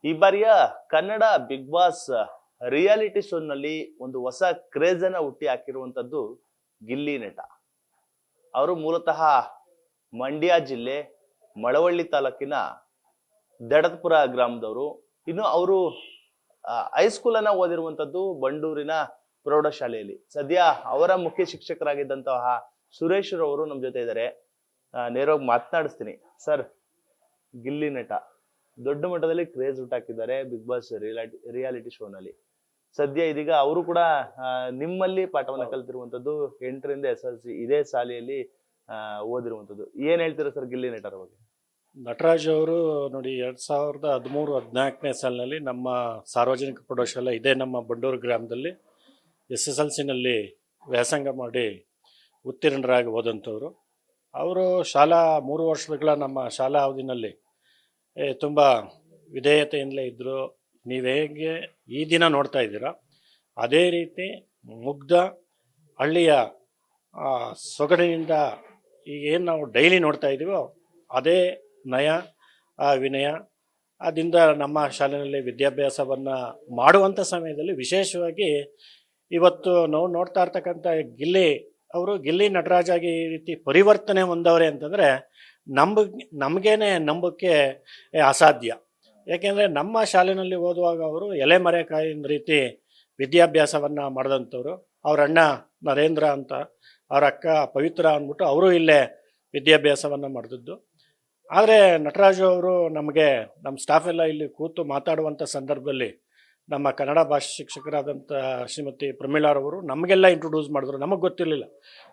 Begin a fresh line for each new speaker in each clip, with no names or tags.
ಈ ಬಾರಿಯ Kannada big boss reality ಶೋನಲ್ಲಿ ಒಂದು ಹೊಸ ಕ್ರೇಜ್ ಅನ್ನ ಹುಟ್ಟಿ ಹಾಕಿರುವಂತದ್ದು ಗಿಲ್ಲಿ ನಟ. ಅವರು ಮೂಲತಃ ಮಂಡ್ಯ ಜಿಲ್ಲೆ ಮಳವಳ್ಳಿ ತಾಲೂಕಿನ ದಡತ್ಪುರ ಗ್ರಾಮದವರು. ಇನ್ನು ಅವರು ಹೈಸ್ಕೂಲ್ ಅನ್ನ ಓದಿರುವಂತದ್ದು ಬಂಡೂರಿನ ಪ್ರೌಢಶಾಲೆಯಲ್ಲಿ. ಸದ್ಯ ಅವರ ಮುಖ್ಯ ಶಿಕ್ಷಕರಾಗಿದ್ದಂತಹ ಸುರೇಶ್ ರವರು ನಮ್ಮ ಜೊತೆ ಇದ್ದಾರೆ. ನೇರವಾಗಿ ಮಾತನಾಡಿಸ್ತೀನಿ. ಸರ್, ಗಿಲ್ಲಿ ನಟ ದೊಡ್ಡ ಮಟ್ಟದಲ್ಲಿ ಕ್ರೇಜ್ ಹುಟ್ಟಾಕಿದ್ದಾರೆ ಬಿಗ್ ಬಾಸ್ ರಿಯಾಲಿಟಿ ಶೋನಲ್ಲಿ. ಸದ್ಯ ಇದೀಗ ಅವರು ಕೂಡ ನಿಮ್ಮಲ್ಲಿ ಪಾಠವನ್ನ ಕಲ್ತಿರುವಂತದ್ದು, 8ರಿಂದ SSLC ಇದೇ ಶಾಲೆಯಲ್ಲಿ ಓದಿರುವಂತದ್ದು. ಏನ್ ಹೇಳ್ತೀರಾ ಸರ್ ಗಿಲ್ಲಿ ನಟರ ಬಗ್ಗೆ?
ನಟರಾಜ್ ಅವರು ನೋಡಿ 2013-14ನೇ ಸಾಲಿನಲ್ಲಿ ನಮ್ಮ ಸಾರ್ವಜನಿಕ ಪ್ರೌಢಶಾಲೆ ಇದೇ ನಮ್ಮ ಬಂಡೂರು ಗ್ರಾಮದಲ್ಲಿ SSLCನಲ್ಲಿ ವ್ಯಾಸಂಗ ಮಾಡಿ ಉತ್ತೀರ್ಣರಾಗಿ ಹೋದಂಥವ್ರು. ಅವರು ಶಾಲಾ 3 ವರ್ಷಗಳ ನಮ್ಮ ಶಾಲಾ ಅವಧಿನಲ್ಲಿ ತುಂಬ ವಿಧೇಯತೆಯಿಂದಲೇ ಇದ್ದರು. ನೀವು ಹೇಗೆ ಈ ದಿನ ನೋಡ್ತಾ ಇದ್ದೀರಾ ಅದೇ ರೀತಿ ಮುಗ್ಧ ಹಳ್ಳಿಯ ಸೊಗಡಿನಿಂದ ಈಗ ಏನು ನಾವು ಡೈಲಿ ನೋಡ್ತಾ ಇದ್ದೀವೋ ಅದೇ ನಯ ವಿನಯ ಅದರಿಂದ ನಮ್ಮ ಶಾಲೆಯಲ್ಲಿ ವಿದ್ಯಾಭ್ಯಾಸವನ್ನು ಮಾಡುವಂಥ ಸಮಯದಲ್ಲಿ ವಿಶೇಷವಾಗಿ ಇವತ್ತು ನಾವು ನೋಡ್ತಾ ಇರ್ತಕ್ಕಂಥ ಗಿಲ್ಲಿ ನಟರಾಜಾಗಿ ಈ ರೀತಿ ಪರಿವರ್ತನೆ ಹೊಂದವ್ರೆ ಅಂತಂದರೆ ನಮಗೇನೆ ನಂಬಕ್ಕೆ ಅಸಾಧ್ಯ. ಯಾಕೆಂದರೆ ನಮ್ಮ ಶಾಲೆಯಲ್ಲಿ ಓದುವಾಗ ಅವರು ಎಲೆಮರೆಕಾಯಿನ ರೀತಿ ವಿದ್ಯಾಭ್ಯಾಸವನ್ನು ಮಾಡಿದಂಥವ್ರು. ಅವ್ರ ಅಣ್ಣ ನರೇಂದ್ರ ಅಂತ, ಅವ್ರ ಅಕ್ಕ ಪವಿತ್ರ ಅಂದ್ಬಿಟ್ಟು ಅವರು ಇಲ್ಲೇ ವಿದ್ಯಾಭ್ಯಾಸವನ್ನು ಮಾಡಿದ್ದು. ಆದರೆ ನಟರಾಜು ಅವರು ನಮ್ಮ ಸ್ಟಾಫ್ ಎಲ್ಲ ಇಲ್ಲಿ ಕೂತು ಮಾತಾಡುವಂಥ ಸಂದರ್ಭದಲ್ಲಿ ನಮ್ಮ ಕನ್ನಡ ಭಾಷೆ ಶಿಕ್ಷಕರಾದಂಥ ಶ್ರೀಮತಿ ಪ್ರಮೀಳಾರವರು ನಮಗೆಲ್ಲ ಇಂಟ್ರೊಡ್ಯೂಸ್ ಮಾಡಿದ್ರು. ನಮಗೆ ಗೊತ್ತಿರಲಿಲ್ಲ.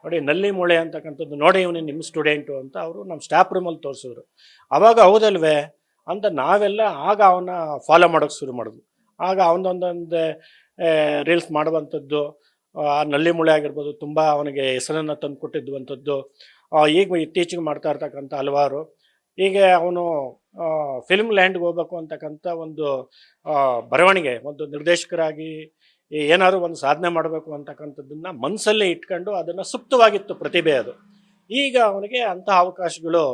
ನೋಡಿ, ನಲ್ಲಿ ಮೂಳೆ ಅಂತಕ್ಕಂಥದ್ದು, ನೋಡಿ ಇವನೇ ನಿಮ್ಮ ಸ್ಟೂಡೆಂಟು ಅಂತ ಅವರು ನಮ್ಮ ಸ್ಟಾಫ್ ರೂಮಲ್ಲಿ ತೋರಿಸಿದ್ರು. ಆವಾಗ ಹೌದಲ್ವೇ ಅಂತ ನಾವೆಲ್ಲ ಆಗ ಅವನ್ನ ಫಾಲೋ ಮಾಡೋಕ್ಕೆ ಶುರು ಮಾಡಿದ್ವು. ಆಗ ಅವನೊಂದೊಂದು ರೀಲ್ಸ್ ಮಾಡುವಂಥದ್ದು, ಆ ನಲ್ಲಿ ಮೂಳೆ ಆಗಿರ್ಬೋದು, ತುಂಬ ಅವನಿಗೆ ಹೆಸರನ್ನು ತಂದು ಕೊಟ್ಟಿದ್ದುವಂಥದ್ದು. ಈಗ ಇತ್ತೀಚೆಗೆ ಮಾಡ್ತಾ ಇರ್ತಕ್ಕಂಥ ಹಲವಾರು, ಹೀಗೆ ಅವನು ಫಿಲ್ಮ್ ಲ್ಯಾಂಡ್ಗೆ ಹೋಗ್ಬೇಕು ಅಂತಕ್ಕಂಥ ಒಂದು ಬರವಣಿಗೆ, ಒಂದು ನಿರ್ದೇಶಕರಾಗಿ ಏನಾದ್ರು ಒಂದು ಸಾಧನೆ ಮಾಡಬೇಕು ಅಂತಕ್ಕಂಥದ್ದನ್ನು ಮನಸ್ಸಲ್ಲೇ ಇಟ್ಕೊಂಡು ಅದನ್ನು ಸುಪ್ತವಾಗಿತ್ತು ಪ್ರತಿಭೆ ಅದು. ಈಗ ಅವನಿಗೆ ಅಂಥ ಅವಕಾಶಗಳು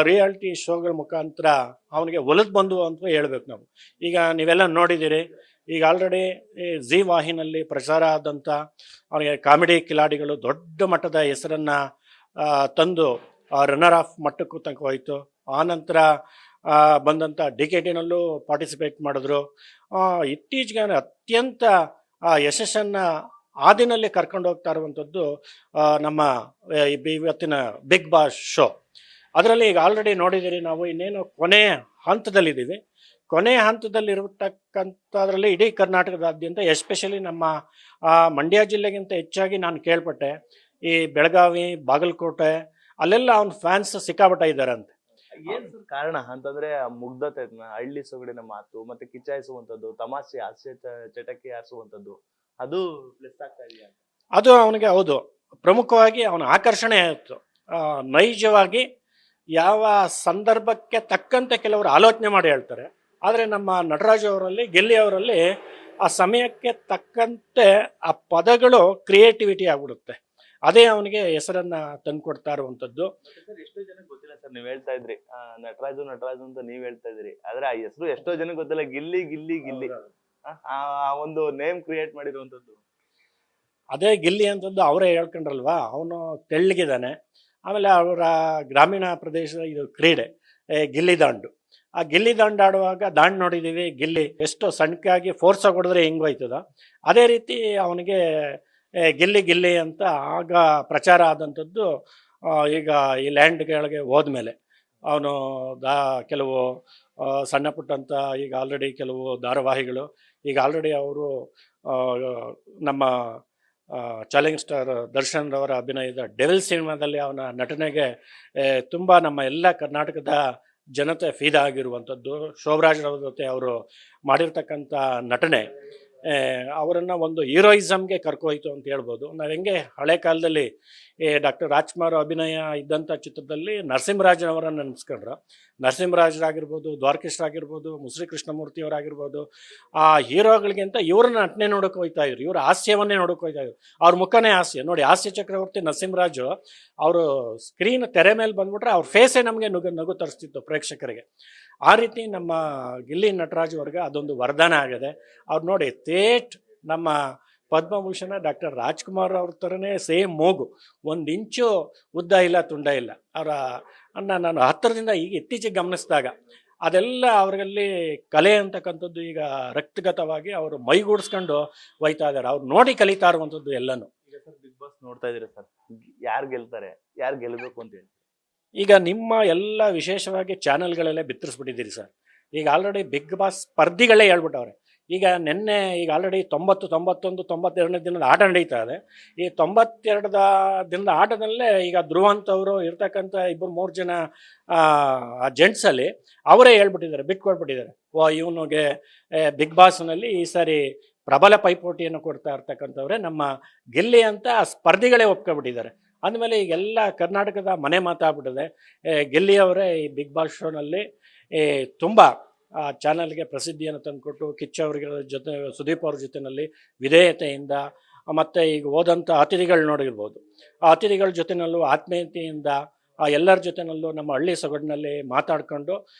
ರಿಯಾಲಿಟಿ ಶೋಗಳ ಮುಖಾಂತರ ಅವನಿಗೆ ಒಲಿದು ಬಂದು ಅಂತ ಹೇಳ್ಬೇಕು ನಾವು. ಈಗ ನೀವೆಲ್ಲ ನೋಡಿದ್ದೀರಿ, ಈಗ ಆಲ್ರೆಡಿ ಜಿ ವಾಹಿನಲ್ಲಿ ಪ್ರಚಾರ ಆದಂಥ ಅವನಿಗೆ ಕಾಮಿಡಿ ಕಿಲಾಡಿಗಳು ದೊಡ್ಡ ಮಟ್ಟದ ಹೆಸರನ್ನು ತಂದು ರನ್ನರ್ ಆಫ್ ಮಟ್ಟಕ್ಕೂ ತನಕ ಹೋಯಿತು. ಆನಂತರ ಬಂದಂಥ DKTನಲ್ಲೂ ಪಾರ್ಟಿಸಿಪೇಟ್ ಮಾಡಿದ್ರು. ಇತ್ತೀಚೆಗೆ ಅತ್ಯಂತ ಯಶಸ್ಸನ್ನು ಆದಿನಲ್ಲಿ ಕರ್ಕೊಂಡು ಹೋಗ್ತಾ ಇರುವಂಥದ್ದು ನಮ್ಮ ಇವತ್ತಿನ ಬಿಗ್ ಬಾಸ್ ಶೋ. ಅದರಲ್ಲಿ ಈಗ ಆಲ್ರೆಡಿ ನೋಡಿದ್ದೀರಿ ನಾವು, ಇನ್ನೇನು ಕೊನೆಯ ಹಂತದಲ್ಲಿದ್ದೀವಿ. ಕೊನೆಯ ಹಂತದಲ್ಲಿರತಕ್ಕಂಥದ್ರಲ್ಲಿ ಇಡೀ ಕರ್ನಾಟಕದಾದ್ಯಂತ, ಎಸ್ಪೆಷಲಿ ನಮ್ಮ ಮಂಡ್ಯ ಜಿಲ್ಲೆಗಿಂತ ಹೆಚ್ಚಾಗಿ ನಾನು ಕೇಳ್ಪಟ್ಟೆ, ಈ ಬೆಳಗಾವಿ, ಬಾಗಲಕೋಟೆ ಅಲ್ಲೆಲ್ಲ ಅವನ ಫ್ಯಾನ್ಸ್ ಸಿಕ್ಕಾಪಟ್ಟ ಇದ್ದಾರಂತೆ.
ಏನ್ ಸರ್ ಕಾರಣ ಅಂತಂದ್ರೆ ಮುಗ್ಧತೆ, ಹಳ್ಳಿ ಸೊಗಡಿನ ಮಾತು, ಮತ್ತೆ ಕಿಚ್ಚಾಯಿಸುವಂತದ್ದು, ತಮಾಷೆ ಹಾಸ್ಯ ಚಟಕ್ಕೆ ಹಾರಿಸುವಂತದ್ದು, ಅದು ಪ್ಲಸ್ ಆಗ್ತಾ ಇದೆಯಾ?
ಅದು ಅವನಿಗೆ ಹೌದು, ಪ್ರಮುಖವಾಗಿ ಅವನ ಆಕರ್ಷಣೆ ಆಯಿತು. ನೈಜವಾಗಿ ಯಾವ ಸಂದರ್ಭಕ್ಕೆ ತಕ್ಕಂತೆ ಕೆಲವರು ಆಲೋಚನೆ ಮಾಡಿ ಹೇಳ್ತಾರೆ. ಆದರೆ ನಮ್ಮ ನಟರಾಜ್ ಅವರಲ್ಲಿ, ಗಿಲ್ಲಿ ಅವರಲ್ಲಿ ಆ ಸಮಯಕ್ಕೆ ತಕ್ಕಂತೆ ಆ ಪದಗಳು ಕ್ರಿಯೇಟಿವಿಟಿ ಆಗ್ಬಿಡುತ್ತೆ. ಅದೇ ಅವನಿಗೆ ಹೆಸರನ್ನ ತಂದುಕೊಡ್ತಾ ಇರುವಂಥದ್ದು.
ಎಷ್ಟೋ ಜನಕ್ಕೆ ಗೊತ್ತಿಲ್ಲ ಸರ್, ನೀವ್ ಹೇಳ್ತಾ ಇದ್ರಿ ನಟರಾಜು ಅಂತ ನೀವ್ ಹೇಳ್ತಾ ಇದ್ರಿ, ಆದ್ರೆ ಆ ಹೆಸರು ಎಷ್ಟೋ ಜನಕ್ಕೆ ಗೊತ್ತಿಲ್ಲ. ಗಿಲ್ಲಿ ಆ ಒಂದು ನೇಮ್ ಕ್ರಿಯೇಟ್ ಮಾಡಿರುವಂತದ್ದು
ಅದೇ ಗಿಲ್ಲಿ ಅಂತದ್ದು ಅವರೇ ಹೇಳ್ಕೊಂಡ್ರಲ್ವಾ. ಅವನು ತೆಳ್ಳಗಿದ್ದಾನೆ. ಆಮೇಲೆ ಅವರ ಗ್ರಾಮೀಣ ಪ್ರದೇಶದ ಇದು ಕ್ರೀಡೆ ಗಿಲ್ಲಿ ದಾಂಡು. ಆ ಗಿಲ್ಲಿ ದಾಂಡು ಆಡುವಾಗ ದಾಂಡು ನೋಡಿದ್ದೀವಿ, ಗಿಲ್ಲಿ ಎಷ್ಟು ಸಣ್ಣಕ್ಕಾಗಿ ಫೋರ್ಸಾಗಿ ಹೊಡೆದ್ರೆ ಹೆಂಗೆ ಹೋಯ್ತದ, ಅದೇ ರೀತಿ ಅವನಿಗೆ ಗಿಲ್ಲಿ ಅಂತ ಆಗ ಪ್ರಚಾರ ಆದಂಥದ್ದು. ಈಗ ಈ ಲ್ಯಾಂಡ್ಗಳಿಗೆ ಹೋದ್ಮೇಲೆ ಅವನು ಕೆಲವು ಸಣ್ಣ ಪುಟ್ಟಂಥ ಈಗ ಆಲ್ರೆಡಿ ಕೆಲವು ಧಾರಾವಾಹಿಗಳು, ಈಗ ಆಲ್ರೆಡಿ ಅವರು ನಮ್ಮ ಚಾಲೆಂಜ್ ಸ್ಟಾರ್ ದರ್ಶನ್ ರವರ ಅಭಿನಯದ ಡೆವಿಲ್ ಸಿನಿಮಾದಲ್ಲಿ ಅವನ ನಟನೆಗೆ ತುಂಬ ನಮ್ಮ ಎಲ್ಲ ಕರ್ನಾಟಕದ ಜನತೆ ಫೀದಾ ಆಗಿರುವಂಥದ್ದು. ಶೋಭರಾಜ್ ರವರ ಜೊತೆ ಅವರು ಮಾಡಿರ್ತಕ್ಕಂಥ ನಟನೆ ಅವರನ್ನು ಒಂದು ಹೀರೋಯಿಸಮ್ಗೆ ಕರ್ಕೋಯ್ತು ಅಂತ ಹೇಳ್ಬೋದು. ನಾವು ಹೆಂಗೆ ಹಳೆ ಕಾಲದಲ್ಲಿ ಡಾಕ್ಟರ್ ರಾಜ್ಕುಮಾರ್ ಅಭಿನಯ ಇದ್ದಂಥ ಚಿತ್ರದಲ್ಲಿ ನರಸಿಂಹರಾಜನವರನ್ನು ನೆನೆಸ್ಕೊಂಡ್ರು. ನರಸಿಂಹರಾಜರಾಗಿರ್ಬೋದು, ದ್ವಾರಕೀಶರಾಗಿರ್ಬೋದು, ಮುಸ್ರಿ ಕೃಷ್ಣಮೂರ್ತಿಯವರಾಗಿರ್ಬೋದು, ಆ ಹೀರೋಗಳಿಗಿಂತ ಇವ್ರನ್ನ ನಟನೆ ನೋಡೋಕೆ ಹೋಗ್ತಾ ಇದ್ರು, ಇವ್ರ ಹಾಸ್ಯವನ್ನೇ ನೋಡೋಕೆ ಹೋಗ್ತಾ ಇದ್ರು. ಅವ್ರ ಮುಖನೇ ಹಾಸ್ಯ ನೋಡಿ. ಹಾಸ್ಯ ಚಕ್ರವರ್ತಿ ನರಸಿಂಹರಾಜು ಅವರು ಸ್ಕ್ರೀನ್ ತೆರೆ ಮೇಲೆ ಬಂದ್ಬಿಟ್ರೆ ಅವ್ರ ಫೇಸೇ ನಮಗೆ ನಗು ತರಿಸ್ತಿತ್ತು ಪ್ರೇಕ್ಷಕರಿಗೆ. ಆ ರೀತಿ ನಮ್ಮ ಗಿಲ್ಲಿ ನಟರಾಜ್ ಅವ್ರಿಗೆ ಅದೊಂದು ವರದಾನ ಆಗಿದೆ. ಅವ್ರು ನೋಡಿ ಥೇಟ್ ನಮ್ಮ ಪದ್ಮಭೂಷಣ ಡಾಕ್ಟರ್ ರಾಜ್ಕುಮಾರ್ ಅವ್ರ ಥರನೇ ಸೇಮ್ ಮೂಗು, 1 ಇಂಚು ಉದ್ದ ಇಲ್ಲ ತುಂಡ ಇಲ್ಲ. ಅವರ ನಾನು ಹತ್ತಿರದಿಂದ ಈಗ ಇತ್ತೀಚೆಗೆ ಗಮನಿಸಿದಾಗ ಅದೆಲ್ಲ ಅವರಲ್ಲಿ ಕಲೆ ಅಂತಕ್ಕಂಥದ್ದು ಈಗ ರಕ್ತಗತವಾಗಿ ಅವರು ಮೈಗೂಡಿಸ್ಕೊಂಡು ಒಯ್ತಾ ಇದ್ದಾರೆ. ಅವ್ರು ನೋಡಿ ಕಲಿತಾ ಇರುವಂಥದ್ದು ಎಲ್ಲನೂ.
ಈಗ ಸರ್ ಬಿಗ್ ಬಾಸ್ ನೋಡ್ತಾ ಇದೀರಾ ಸರ್, ಯಾರು ಗೆಲ್ತಾರೆ, ಯಾರು ಗೆಲ್ಲಬೇಕು ಅಂತ ಹೇಳಿ?
ಈಗ ನಿಮ್ಮ ಎಲ್ಲ ವಿಶೇಷವಾಗಿ ಚಾನೆಲ್ಗಳಲ್ಲೇ ಬಿತ್ತರಿಸ್ಬಿಟ್ಟಿದ್ದೀರಿ ಸರ್. ಈಗ ಆಲ್ರೆಡಿ ಬಿಗ್ ಬಾಸ್ ಸ್ಪರ್ಧಿಗಳೇ ಹೇಳ್ಬಿಟ್ಟವ್ರೆ. ಈಗ ನಿನ್ನೆ ಈಗ ಆಲ್ರೆಡಿ 90, 91, 92ನೇ ದಿನದ ಆಟ ನಡೀತಾ ಇದೆ. ಈ 92 ದಿನದ ಆಟದಲ್ಲೇ ಈಗ ಧ್ರುವಂತ್ ಅವರು ಇರ್ತಕ್ಕಂಥ 2-3 ಜನ ಜೆಂಟ್ಸಲ್ಲಿ ಅವರೇ ಹೇಳ್ಬಿಟ್ಟಿದ್ದಾರೆ, ಬಿಟ್ಕೊಟ್ಬಿಟ್ಟಿದ್ದಾರೆ. ಇವನಿಗೆ ಬಿಗ್ ಬಾಸ್ನಲ್ಲಿ ಈ ಸಾರಿ ಪ್ರಬಲ ಪೈಪೋಟಿಯನ್ನು ಕೊಡ್ತಾ ಇರ್ತಕ್ಕಂಥವ್ರೆ ನಮ್ಮ ಗಿಲ್ಲಿ ಅಂತ ಸ್ಪರ್ಧಿಗಳೇ ಒಪ್ಕೊಬಿಟ್ಟಿದ್ದಾರೆ. ಅಂದಮೇಲೆ ಈಗೆಲ್ಲ ಕರ್ನಾಟಕದ ಮನೆ ಮಾತಾಗ್ಬಿಟ್ಟಿದೆ. ಗಿಲ್ಲಿಯವರೇ ಈ ಬಿಗ್ ಬಾಸ್ ಶೋನಲ್ಲಿ ತುಂಬ ಚಾನಲ್ಗೆ ಪ್ರಸಿದ್ಧಿಯನ್ನು ತಂದುಕೊಟ್ಟು ಕಿಚ್ಚ ಅವರಿಗೆ ಜೊತೆ ಸುದೀಪ್ ಅವ್ರ ಜೊತೆಯಲ್ಲಿ ವಿಧೇಯತೆಯಿಂದ ಮತ್ತು ಈಗ ಹೋದಂಥ ಅತಿಥಿಗಳು ನೋಡಿರ್ಬೋದು, ಆ ಅತಿಥಿಗಳ ಜೊತೆಯಲ್ಲೂ ಆತ್ಮೀಯತೆಯಿಂದ ಎಲ್ಲರ ಜೊತೆಯಲ್ಲೂ ನಮ್ಮ ಹಳ್ಳಿ ಸೊಗಡಿನಲ್ಲಿ ಮಾತಾಡ್ಕೊಂಡು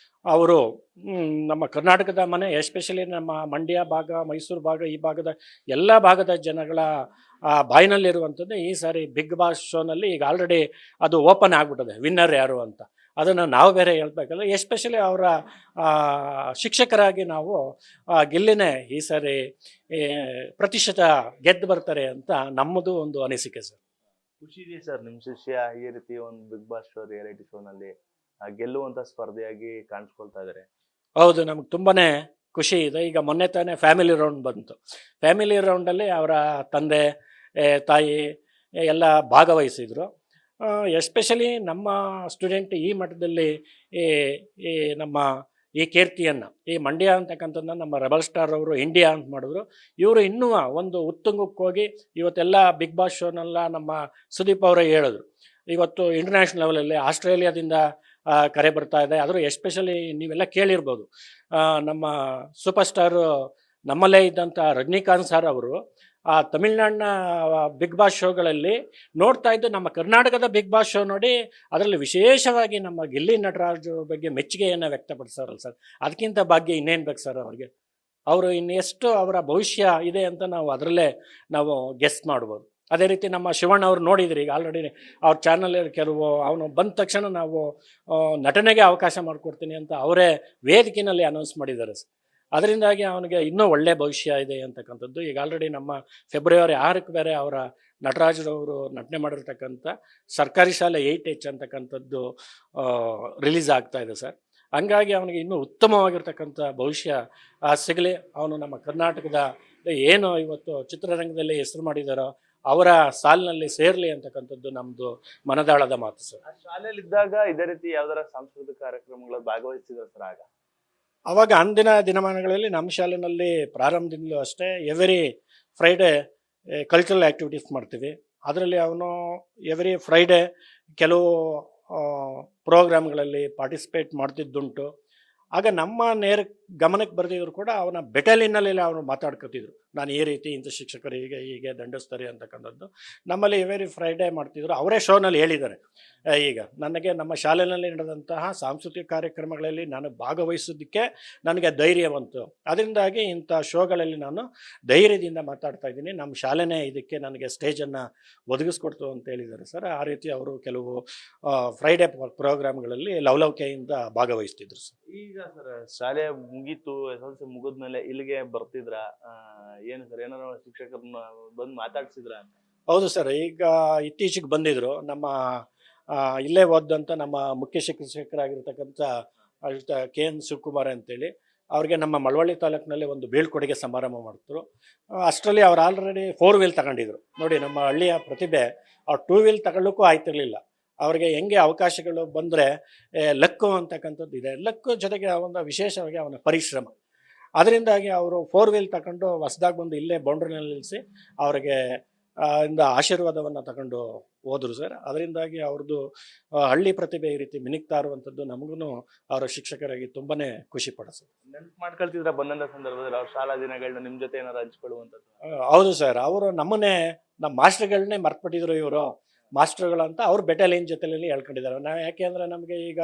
ಅವರು ನಮ್ಮ ಕರ್ನಾಟಕದ ಮನೆ, ಎಸ್ಪೆಷಲಿ ನಮ್ಮ ಮಂಡ್ಯ ಭಾಗ, ಮೈಸೂರು ಭಾಗ, ಈ ಭಾಗದ ಎಲ್ಲ ಭಾಗದ ಜನಗಳ ಬಾಯಿನಲ್ಲಿರುವಂಥದ್ದು ಈ ಸಾರಿ ಬಿಗ್ ಬಾಸ್ ಶೋನಲ್ಲಿ ಈಗ ಆಲ್ರೆಡಿ ಅದು ಓಪನ್ ಆಗಿಬಿಟ್ಟಿದೆ, ವಿನ್ನರ್ ಯಾರು ಅಂತ. ಅದನ್ನು ನಾವು ಬೇರೆ ಹೇಳ್ಬೇಕಲ್ಲ. ಎಸ್ಪೆಷಲಿ ಅವರ ಶಿಕ್ಷಕರಾಗಿ ನಾವು ಗಿಲ್ಲಿನೇ ಈ ಸಾರಿ ಪ್ರತಿಶತ ಗೆದ್ದು ಬರ್ತಾರೆ ಅಂತ ನಮ್ಮದು ಒಂದು ಅನಿಸಿಕೆ ಸರ್.
ಖುಷಿ ಇದೆ ಸರ್ ನಿಮ್ಮ ಶಿಷ್ಯ ಈ ರೀತಿ ಒಂದು ಬಿಗ್ ಬಾಸ್ ಶೋ ರಿಯಾಲಿಟಿ ಶೋನಲ್ಲಿ ಗೆಲ್ಲುವಂತ ಸ್ಪರ್ಧೆಯಾಗಿ ಕಾಣಿಸ್ಕೊಳ್ತಾ ಇದ್ದಾರೆ?
ಹೌದು, ನಮ್ಗೆ ತುಂಬಾನೇ ಖುಷಿ ಇದೆ. ಈಗ ಮೊನ್ನೆ ತಾನೇ ಫ್ಯಾಮಿಲಿ ರೌಂಡ್ ಬಂತು. ಫ್ಯಾಮಿಲಿ ರೌಂಡಲ್ಲಿ ಅವರ ತಂದೆ ತಾಯಿ ಎಲ್ಲ ಭಾಗವಹಿಸಿದರು. ಎಸ್ಪೆಷಲಿ ನಮ್ಮ ಸ್ಟೂಡೆಂಟ್ ಈ ಮಟ್ಟದಲ್ಲಿ ಈ ನಮ್ಮ ಈ ಕೀರ್ತಿಯನ್ನು, ಈ ಮಂಡ್ಯ ಅಂತಕ್ಕಂಥದ್ದನ್ನ ನಮ್ಮ ರೆಬಲ್ ಸ್ಟಾರ್ ಅವರು ಇಂಡಿಯಾ ಅಂತ ಮಾಡಿದ್ರು. ಇವರು ಇನ್ನೂ ಒಂದು ಉತ್ತುಂಗಕ್ಕೆ ಹೋಗಿ ಇವತ್ತೆಲ್ಲ ಬಿಗ್ ಬಾಸ್ ಶೋನೆಲ್ಲ ನಮ್ಮ ಸುದೀಪ್ ಅವರೇ ಹೇಳಿದ್ರು, ಇವತ್ತು ಇಂಟರ್ನ್ಯಾಷನಲ್ ಲೆವೆಲಲ್ಲಿ ಆಸ್ಟ್ರೇಲಿಯಾದಿಂದ ಕರೆ ಬರ್ತಾ ಇದೆ. ಆದರೂ ಎಸ್ಪೆಷಲಿ ನೀವೆಲ್ಲ ಕೇಳಿರ್ಬೋದು, ನಮ್ಮ ಸೂಪರ್ ಸ್ಟಾರು ನಮ್ಮಲ್ಲೇ ಇದ್ದಂಥ ರಜನಿಕಾಂತ್ ಸರ್ ಅವರು ತಮಿಳ್ನಾಡಿನ ಬಿಗ್ ಬಾಸ್ ಶೋಗಳಲ್ಲಿ ನೋಡ್ತಾ ಇದ್ದು ನಮ್ಮ ಕರ್ನಾಟಕದ ಬಿಗ್ ಬಾಸ್ ಶೋ ನೋಡಿ ಅದರಲ್ಲಿ ವಿಶೇಷವಾಗಿ ನಮ್ಮ ಗಿಲ್ಲಿ ನಟರಾಜ್ ಬಗ್ಗೆ ಮೆಚ್ಚುಗೆಯನ್ನು ವ್ಯಕ್ತಪಡಿಸೋರಲ್ಲ ಸರ್. ಅದಕ್ಕಿಂತ ಭಾಗ್ಯ ಇನ್ನೇನು ಬೇಕು ಸರ್ ಅವ್ರಿಗೆ? ಅವರು ಇನ್ನೆಷ್ಟು ಅವರ ಭವಿಷ್ಯ ಇದೆ ಅಂತ ನಾವು ಅದರಲ್ಲೇ ನಾವು ಗೆಸ್ ಮಾಡ್ಬೋದು. ಅದೇ ರೀತಿ ನಮ್ಮ ಶಿವಣ್ಣ ಅವ್ರು ನೋಡಿದ್ರಿ, ಈಗ ಆಲ್ರೆಡಿ ಅವ್ರ ಚಾನಲ್ ಕೆಲವು ಅವನು ಬಂದ ತಕ್ಷಣ ನಾವು ನಟನೆಗೆ ಅವಕಾಶ ಮಾಡಿಕೊಡ್ತೀನಿ ಅಂತ ಅವರೇ ವೇದಿಕೆಯಲ್ಲಿ ಅನೌನ್ಸ್ ಮಾಡಿದ್ದಾರೆ ಸರ್. ಅದರಿಂದಾಗಿ ಅವನಿಗೆ ಇನ್ನೂ ಒಳ್ಳೆ ಭವಿಷ್ಯ ಇದೆ ಅಂತಕ್ಕಂಥದ್ದು. ಈಗ ಆಲ್ರೆಡಿ ನಮ್ಮ ಫೆಬ್ರವರಿ 6ಕ್ಕೆ ಬೇರೆ ಅವರ ನಟರಾಜರವರು ನಟನೆ ಮಾಡಿರ್ತಕ್ಕಂಥ ಸರ್ಕಾರಿ ಶಾಲೆ 8H ಅಂತಕ್ಕಂಥದ್ದು ರಿಲೀಸ್ ಆಗ್ತಾ ಇದೆ ಸರ್. ಹಂಗಾಗಿ ಅವನಿಗೆ ಇನ್ನೂ ಉತ್ತಮವಾಗಿರ್ತಕ್ಕಂಥ ಭವಿಷ್ಯ ಸಿಗಲಿ. ಅವನು ನಮ್ಮ ಕರ್ನಾಟಕದ ಏನು ಇವತ್ತು ಚಿತ್ರರಂಗದಲ್ಲಿ ಹೆಸರು ಮಾಡಿದಾರೋ ಅವರ ಸಾಲಿನಲ್ಲಿ ಸೇರ್ಲಿ ಅಂತಕ್ಕಂಥದ್ದು ನಮ್ದು ಮನದಾಳದ ಮಾತು ಸರ್.
ಶಾಲೆಯಲ್ಲಿ ಇದ್ದಾಗ ಇದೇ ರೀತಿ ಯಾವ್ದಾರ ಸಾಂಸ್ಕೃತಿಕ ಕಾರ್ಯಕ್ರಮಗಳ ಭಾಗವಹಿಸಿದ್ರು ಸರ್?
ಅವಾಗ ಅಂದಿನ ದಿನಮಾನಗಳಲ್ಲಿ ನಮ್ಮ ಶಾಲೆಯಲ್ಲಿ ಪ್ರಾರಂಭದಿಂದಲೂ ಅಷ್ಟೇ ಎವ್ರಿ ಫ್ರೈಡೇ ಕಲ್ಚರಲ್ ಆ್ಯಕ್ಟಿವಿಟೀಸ್ ಮಾಡ್ತೀವಿ. ಅದರಲ್ಲಿ ಅವನು ಎವ್ರಿ ಫ್ರೈಡೇ ಕೆಲವು ಪ್ರೋಗ್ರಾಮ್ಗಳಲ್ಲಿ ಪಾರ್ಟಿಸಿಪೇಟ್ ಮಾಡ್ತಿದ್ದುಂಟು. ಆಗ ನಮ್ಮ ನೇರ ಗಮನಕ್ಕೆ ಬರ್ತಿದ್ರು ಕೂಡ ಅವನ ಬೆಟಾಲಿನಲ್ಲಿ ಅವನು ಮಾತಾಡ್ಕೊತಿದ್ರು, ನಾನು ಈ ರೀತಿ ಇಂಥ ಶಿಕ್ಷಕರು ಹೀಗೆ ದಂಡಿಸ್ತಾರೆ ಅಂತಕ್ಕಂಥದ್ದು. ನಮ್ಮಲ್ಲಿ ಎವ್ರಿ ಫ್ರೈಡೇ ಮಾಡ್ತಿದ್ರು. ಅವರೇ ಶೋನಲ್ಲಿ ಹೇಳಿದ್ದಾರೆ, ಈಗ ನನಗೆ ನಮ್ಮ ಶಾಲೆಯಲ್ಲಿ ನಡೆದಂತಹ ಸಾಂಸ್ಕೃತಿಕ ಕಾರ್ಯಕ್ರಮಗಳಲ್ಲಿ ನಾನು ಭಾಗವಹಿಸೋದಕ್ಕೆ ನನಗೆ ಧೈರ್ಯ ಬಂತು. ಅದರಿಂದಾಗಿ ಇಂಥ ಶೋಗಳಲ್ಲಿ ನಾನು ಧೈರ್ಯದಿಂದ ಮಾತಾಡ್ತಾ ಇದ್ದೀನಿ. ನಮ್ಮ ಶಾಲೆನೇ ಇದಕ್ಕೆ ನನಗೆ ಸ್ಟೇಜನ್ನು ಒದಗಿಸ್ಕೊಡ್ತು ಅಂತ ಹೇಳಿದ್ದಾರೆ ಸರ್. ಆ ರೀತಿ ಅವರು ಕೆಲವು ಫ್ರೈಡೇ ಪ್ರೋಗ್ರಾಮ್ಗಳಲ್ಲಿ ಲವಲವಿಕೆಯಿಂದ ಭಾಗವಹಿಸ್ತಿದ್ರು ಸರ್.
ಈಗ ಸರ್ ಶಾಲೆ ಮುಗೀತು, SSLC ಮುಗಿದ್ಮೇಲೆ ಇಲ್ಲಿಗೆ ಬರ್ತಿದ್ರ? ಏನು ಸರ್, ಏನಾರ ಶಿಕ್ಷಕರನ್ನ ಬಂದು ಮಾತಾಡ್ಸಿದ್ರ ಅಂತ?
ಹೌದು ಸರ್, ಈಗ ಇತ್ತೀಚೆಗೆ ಬಂದಿದ್ರು. ನಮ್ಮ ಇಲ್ಲೇ ಓದಂಥ ನಮ್ಮ ಮುಖ್ಯ ಶಿಕ್ಷಕರಾಗಿರ್ತಕ್ಕಂಥ KN ಶಿವಕುಮಾರ್ ಅಂತೇಳಿ, ಅವ್ರಿಗೆ ನಮ್ಮ ಮಳವಳ್ಳಿ ತಾಲೂಕಿನಲ್ಲಿ ಒಂದು ಬೀಳ್ಕೊಡುಗೆ ಸಮಾರಂಭ ಮಾಡ್ತಾರೆ. ಅಷ್ಟರಲ್ಲಿ ಅವ್ರು ಆಲ್ರೆಡಿ 4 ವೀಲ್ ತಗೊಂಡಿದ್ರು. ನೋಡಿ, ನಮ್ಮ ಹಳ್ಳಿಯ ಪ್ರತಿಭೆ. ಅವ್ರು 2 ವೀಲ್ ತಗೊಳ್ಳೋಕ್ಕೂ ಆಯ್ತಿರ್ಲಿಲ್ಲ. ಅವ್ರಿಗೆ ಹೆಂಗೆ ಅವಕಾಶಗಳು ಬಂದರೆ ಲಕ್ಕು ಅಂತಕ್ಕಂಥದ್ದು ಇದೆ. ಲಕ್ಕು ಜೊತೆಗೆ ಒಂದು ವಿಶೇಷವಾಗಿ ಅವನ ಪರಿಶ್ರಮ. ಅದರಿಂದಾಗಿ ಅವರು 4 ವೀಲ್ ತಗೊಂಡು ಹೊಸದಾಗಿ ಬಂದು ಇಲ್ಲೇ ಬೌಂಡ್ರಿನಲ್ಲಿ ನಿಲ್ಲಿಸಿ ಅವರಿಗೆ ಇಂದ ಆಶೀರ್ವಾದವನ್ನು ತಗೊಂಡು ಹೋದರು ಸರ್. ಅದರಿಂದಾಗಿ ಅವ್ರದ್ದು ಹಳ್ಳಿ ಪ್ರತಿಭೆ ಈ ರೀತಿ ಮಿನುಗ್ತಾ ಇರುವಂಥದ್ದು ನಮಗೂ ಅವರ ಶಿಕ್ಷಕರಾಗಿ ತುಂಬಾನೇ ಖುಷಿ ಪಡ ಸರ್.
ನೆನಪು ಮಾಡ್ಕೊಳ್ತಿದ್ರ ಬಂದಂಥ ಸಂದರ್ಭದಲ್ಲಿ ಅವ್ರ ಶಾಲಾ ದಿನಗಳನ್ನ ನಿಮ್ಮ ಜೊತೆ ಏನಾರು ಹಂಚ್ಕೊಳ್ಳುವಂಥದ್ದು?
ಹೌದು ಸರ್, ಅವರು ನಮ್ಮ ಮಾಸ್ಟರ್ಗಳನ್ನೇ ಮರ್ತ್ಬಿಟ್ಟಿದ್ರು. ಇವರು ಮಾಸ್ಟರ್ಗಳಂತ ಅವ್ರು ಬೆಟಾಲಿಯನ್ ಜೊತೆಯಲ್ಲಿ ಹೇಳ್ಕೊಂಡಿದ್ದಾರೆ. ನಾವು ಯಾಕೆ ಅಂದರೆ ನಮಗೆ ಈಗ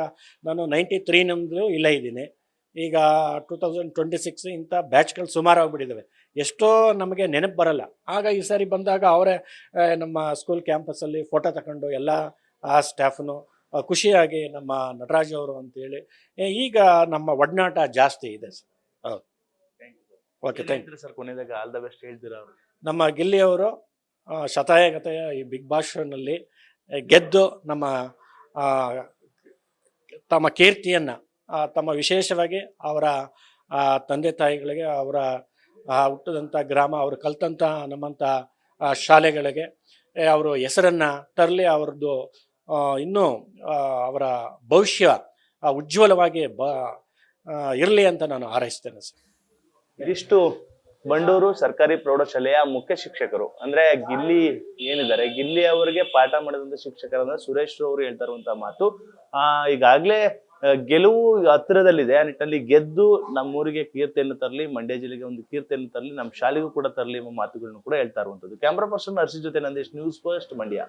ನಾನು 93 ನಮ್ಮದು ಇಲ್ಲೇ ಇದ್ದೀನಿ. ಈಗ 2026 ಇಂಥ ಬ್ಯಾಚ್ಗಳು ಸುಮಾರು ಆಗಿಬಿಟ್ಟಿದ್ದಾವೆ. ಎಷ್ಟೋ ನಮಗೆ ನೆನಪು ಬರಲ್ಲ. ಆಗ ಈ ಸಾರಿ ಬಂದಾಗ ಅವರೇ ನಮ್ಮ ಸ್ಕೂಲ್ ಕ್ಯಾಂಪಸ್ಸಲ್ಲಿ ಫೋಟೋ ತಗೊಂಡು ಎಲ್ಲ ಆ ಸ್ಟಾಫ್ನು ಖುಷಿಯಾಗಿ ನಮ್ಮ ನಟರಾಜ್ ಅವರು ಅಂತೇಳಿ ಈಗ ನಮ್ಮ ಒಡನಾಟ ಜಾಸ್ತಿ ಇದೆ ಸರ್. ಹೌದು, ಓಕೆ, ಥ್ಯಾಂಕ್ ಯು
ಸರ್. ಕೊನೆಯದಾಗ ಆಲ್ ದ ಬೆಸ್ಟ್ ಹೇಳ್ತೀರಾ ಅವ್ರು?
ನಮ್ಮ ಗಿಲ್ಲಿಯವರು ಶತಾಯಗತಾಯ ಈ ಬಿಗ್ ಬಾಸ್ ಶೋನಲ್ಲಿ ಗೆದ್ದು ನಮ್ಮ ತಮ್ಮ ಕೀರ್ತಿಯನ್ನು ತಮ್ಮ ವಿಶೇಷವಾಗಿ ಅವರ ತಂದೆ ತಾಯಿಗಳಿಗೆ, ಅವರ ಹುಟ್ಟಿದಂಥ ಗ್ರಾಮ, ಅವರು ಕಲ್ತಂಥ ನಮ್ಮಂಥ ಶಾಲೆಗಳಿಗೆ ಅವರು ಹೆಸರನ್ನು ತರಲಿ, ಅವ್ರದ್ದು ಇನ್ನೂ ಅವರ ಭವಿಷ್ಯ ಉಜ್ವಲವಾಗಿ ಇರಲಿ ಅಂತ ನಾನು ಹಾರೈಸ್ತೇನೆ ಸರ್.
ಇದಿಷ್ಟು ಬಂಡೂರು ಸರ್ಕಾರಿ ಪ್ರೌಢಶಾಲೆಯ ಮುಖ್ಯ ಶಿಕ್ಷಕರು, ಅಂದ್ರೆ ಗಿಲ್ಲಿ ಏನಿದ್ದಾರೆ, ಗಿಲ್ಲಿ ಅವರಿಗೆ ಪಾಠ ಮಾಡಿದಂತ ಶಿಕ್ಷಕರಂದ್ರೆ ಸುರೇಶ್ ಅವರು ಹೇಳ್ತಾ ಇರುವಂತಹ ಮಾತು. ಈಗಾಗ್ಲೇ ಗೆಲುವು ಹತ್ತಿರದಲ್ಲಿದೆ. ಆ ನಿಟ್ಟಿನಲ್ಲಿ ಗೆದ್ದು ನಮ್ಮೂರಿಗೆ ಕೀರ್ತಿಯನ್ನು ತರಲಿ, ಮಂಡ್ಯ ಜಿಲ್ಲೆಗೆ ಒಂದು ಕೀರ್ತಿಯನ್ನು ತರಲಿ, ನಮ್ಮ ಶಾಲೆಗೂ ಕೂಡ ತರಲಿ ಎಂಬ ಮಾತುಗಳನ್ನು ಕೂಡ ಹೇಳ್ತಾ ಇರುವಂತದ್ದು. ಕ್ಯಾಮ್ರಾ ಪರ್ಸನ್ ಹರ್ಷಿ ಜೊತೆ ನಂದೇಶ್, ನ್ಯೂಸ್ ಫಸ್ಟ್ ಮಂಡ್ಯ.